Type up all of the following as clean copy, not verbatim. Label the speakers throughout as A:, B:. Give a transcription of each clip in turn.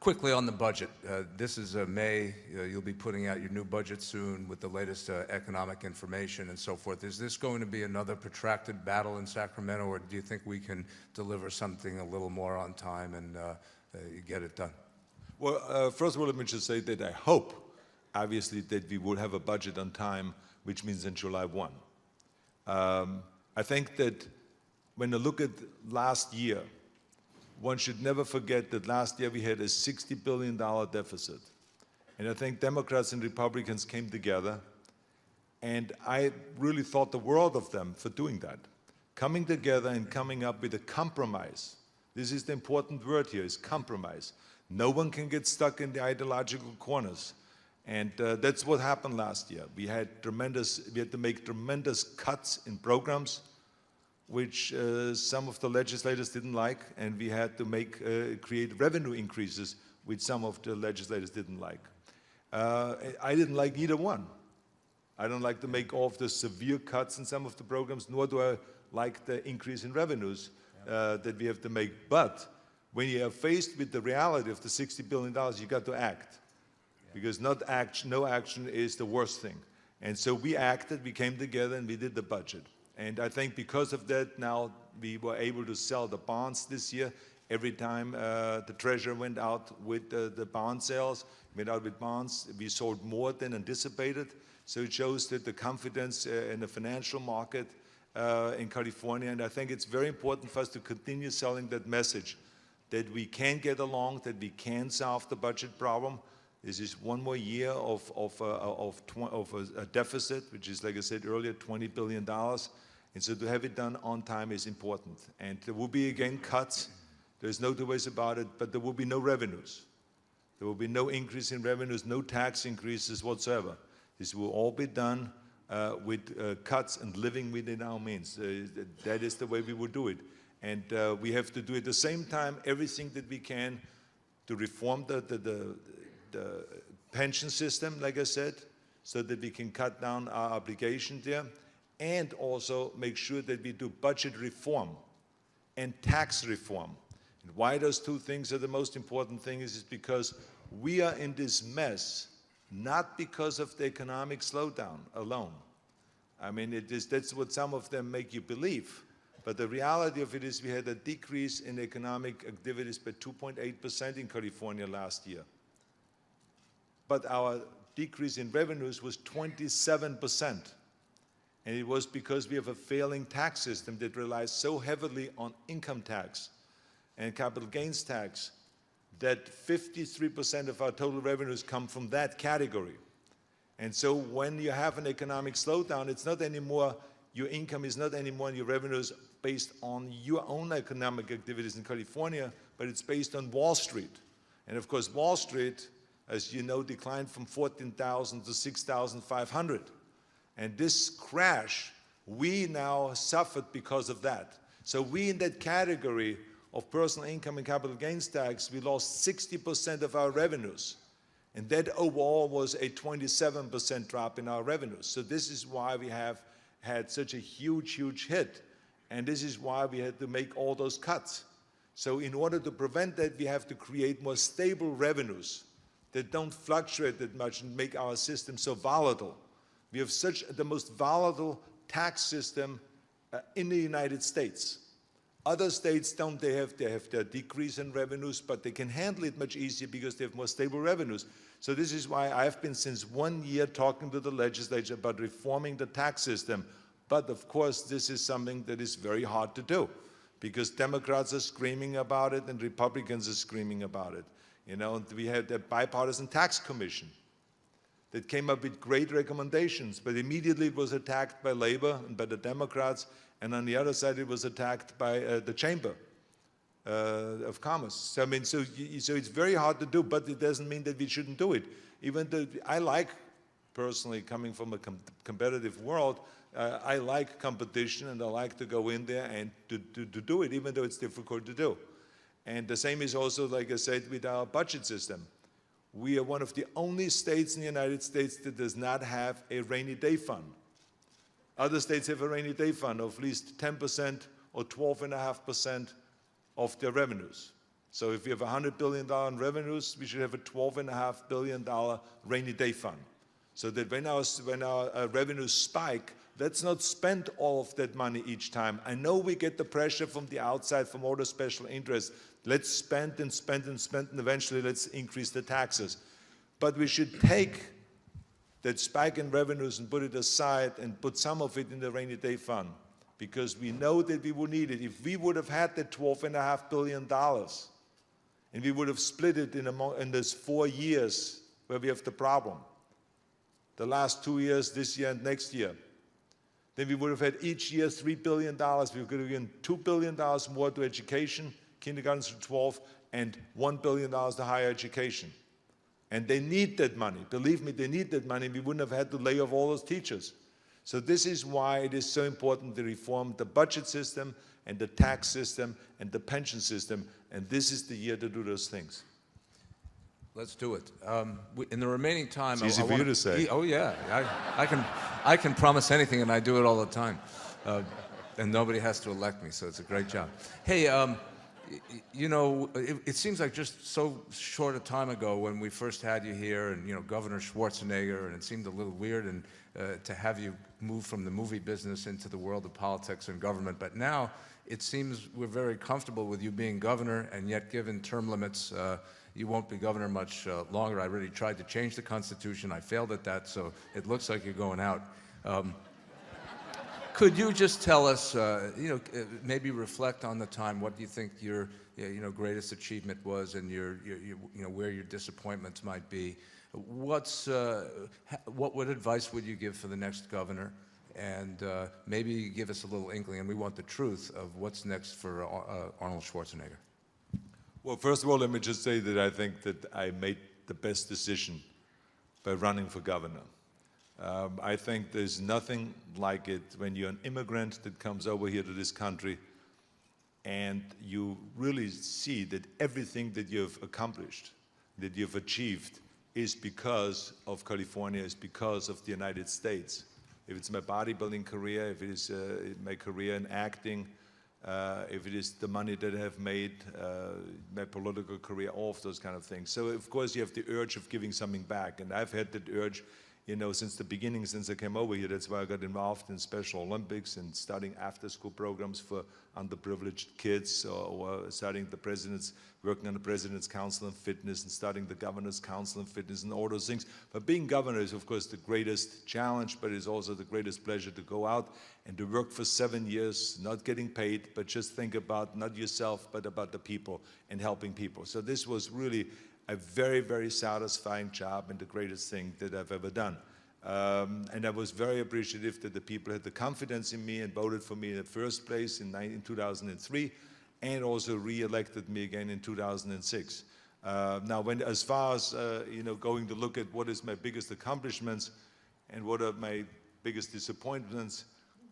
A: quickly on the budget. This is May. You'll be putting out your new budget soon with the latest economic information and so forth. Is this going to be another protracted battle in Sacramento, or do you think we can deliver something a little more on time and get it done?
B: Well, first of all, let me just say that I hope, obviously, that we will have a budget on time, which means in July 1. I think that when you look at last year, one should never forget that last year we had a $60 billion deficit. And I think Democrats and Republicans came together, and I really thought the world of them for doing that. Coming together and coming up with a compromise. This is the important word here, is compromise. No one can get stuck in the ideological corners. And that's what happened last year. We had to make tremendous cuts in programs, which some of the legislators didn't like, and we had to create revenue increases, which some of the legislators didn't like. I didn't like either one. I don't like to make all of the severe cuts in some of the programs, nor do I like the increase in revenues that we have to make. But when you are faced with the reality of the $60 billion, you got to act. Because no action is the worst thing. And so we acted, we came together, and we did the budget. And I think because of that, now we were able to sell the bonds this year. Every time the Treasurer went out with the bond sales, went out with bonds, we sold more than anticipated. So it shows that the confidence in the financial market in California, and I think it's very important for us to continue selling that message, that we can get along, that we can solve the budget problem. This is one more year of a deficit, which is, like I said earlier, $20 billion. And so to have it done on time is important. And there will be, again, cuts. There's no two ways about it, but there will be no revenues. There will be no increase in revenues, no tax increases whatsoever. This will all be done with cuts and living within our means. That is the way we will do it. And we have to do at the same time everything that we can to reform the pension system, like I said, so that we can cut down our obligation there, and also make sure that we do budget reform and tax reform. And why those two things are the most important thing is because we are in this mess not because of the economic slowdown alone. I mean, that's what some of them make you believe. But the reality of it is we had a decrease in economic activities by 2.8% in California last year. But our decrease in revenues was 27%. And it was because we have a failing tax system that relies so heavily on income tax and capital gains tax that 53% of our total revenues come from that category. And so when you have an economic slowdown, it's not anymore, your income is not anymore and your revenues based on your own economic activities in California, but it's based on Wall Street. And of course, Wall Street, as you know, declined from 14,000 to 6,500. And this crash, we now suffered because of that. So we, in that category of personal income and capital gains tax, we lost 60% of our revenues. And that overall was a 27% drop in our revenues. So this is why we have had such a huge, huge hit. And this is why we had to make all those cuts. So in order to prevent that, we have to create more stable revenues that don't fluctuate that much and make our system so volatile. We have the most volatile tax system in the United States. Other states don't, they have their decrease in revenues, but they can handle it much easier because they have more stable revenues. So this is why I've been since 1 year talking to the legislature about reforming the tax system. But of course, this is something that is very hard to do because Democrats are screaming about it and Republicans are screaming about it. You know, we had a bipartisan tax commission that came up with great recommendations, but immediately it was attacked by Labor and by the Democrats, and on the other side it was attacked by the Chamber of Commerce. So I mean, so it's very hard to do, but it doesn't mean that we shouldn't do it. Even though I like, personally, coming from a competitive world, I like competition and I like to go in there and to do it, even though it's difficult to do. And the same is also, like I said, with our budget system. We are one of the only states in the United States that does not have a rainy day fund. Other states have a rainy day fund of at least 10% or 12.5% of their revenues. So if we have $100 billion in revenues, we should have a $12.5 billion rainy day fund. So that when our revenues spike, let's not spend all of that money each time. I know we get the pressure from the outside, from all the special interests. Let's spend and spend and spend, and eventually let's increase the taxes. But we should take that spike in revenues and put it aside and put some of it in the rainy day fund, because we know that we will need it. If we would have had that $12.5 billion and we would have split it in those 4 years where we have the problem, the last 2 years, this year and next year, then we would have had each year $3 billion. We could have given $2 billion more to education, kindergarten through 12, and $1 billion to higher education. And they need that money. Believe me, they need that money. We wouldn't have had to lay off all those teachers. So this is why it is so important to reform the budget system and the tax system and the pension system. And this is the year to do those things.
A: Let's do it. In the remaining time,
B: It's easy for you to say.
A: Oh yeah, I can promise anything, and I do it all the time, and nobody has to elect me, so it's a great job. Hey, you know, it seems like just so short a time ago when we first had you here, and Governor Schwarzenegger, and it seemed a little weird and to have you move from the movie business into the world of politics and government. But now it seems we're very comfortable with you being governor, and yet given term limits, you won't be governor much longer. I really tried to change the Constitution. I failed at that, so it looks like you're going out. Could you just tell us, maybe reflect on the time? What do you think your, greatest achievement was, and where your disappointments might be? What advice would you give for the next governor? And maybe give us a little inkling, and we want the truth of what's next for Arnold Schwarzenegger.
B: Well, first of all, let me just say that I think that I made the best decision by running for governor. I think there's nothing like it when you're an immigrant that comes over here to this country and you really see that everything that you've accomplished, that you've achieved, is because of California, is because of the United States. If it's my bodybuilding career, if it is my career in acting, if it is the money that I have made, my political career, all of those kind of things. So, of course, you have the urge of giving something back. And I've had that urge, since the beginning, since I came over here. That's why I got involved in Special Olympics and starting after-school programs for underprivileged kids, or starting working on the President's Council on Fitness, and starting the Governor's Council on Fitness, and all those things. But being governor is, of course, the greatest challenge, but it's also the greatest pleasure to go out and to work for 7 years, not getting paid, but just think about not yourself, but about the people and helping people. So this was really a very, very satisfying job and the greatest thing that I've ever done. And I was very appreciative that the people had the confidence in me and voted for me in the first place in 2003, and also re-elected me again in 2006. Now, as far as going to look at what is my biggest accomplishments and what are my biggest disappointments,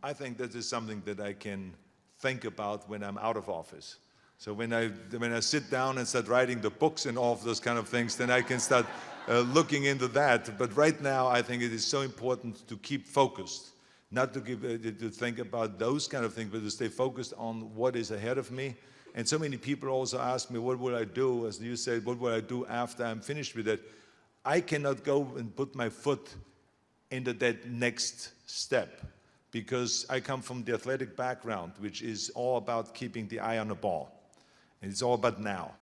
B: I think that is something that I can think about when I'm out of office. So when I sit down and start writing the books and all of those kind of things, then I can start looking into that. But right now, I think it is so important to keep focused, not to think about those kind of things, but to stay focused on what is ahead of me. And so many people also ask me, what will I do? As you said, what will I do after I'm finished with it? I cannot go and put my foot into that next step, because I come from the athletic background, which is all about keeping the eye on the ball. And it's all about now.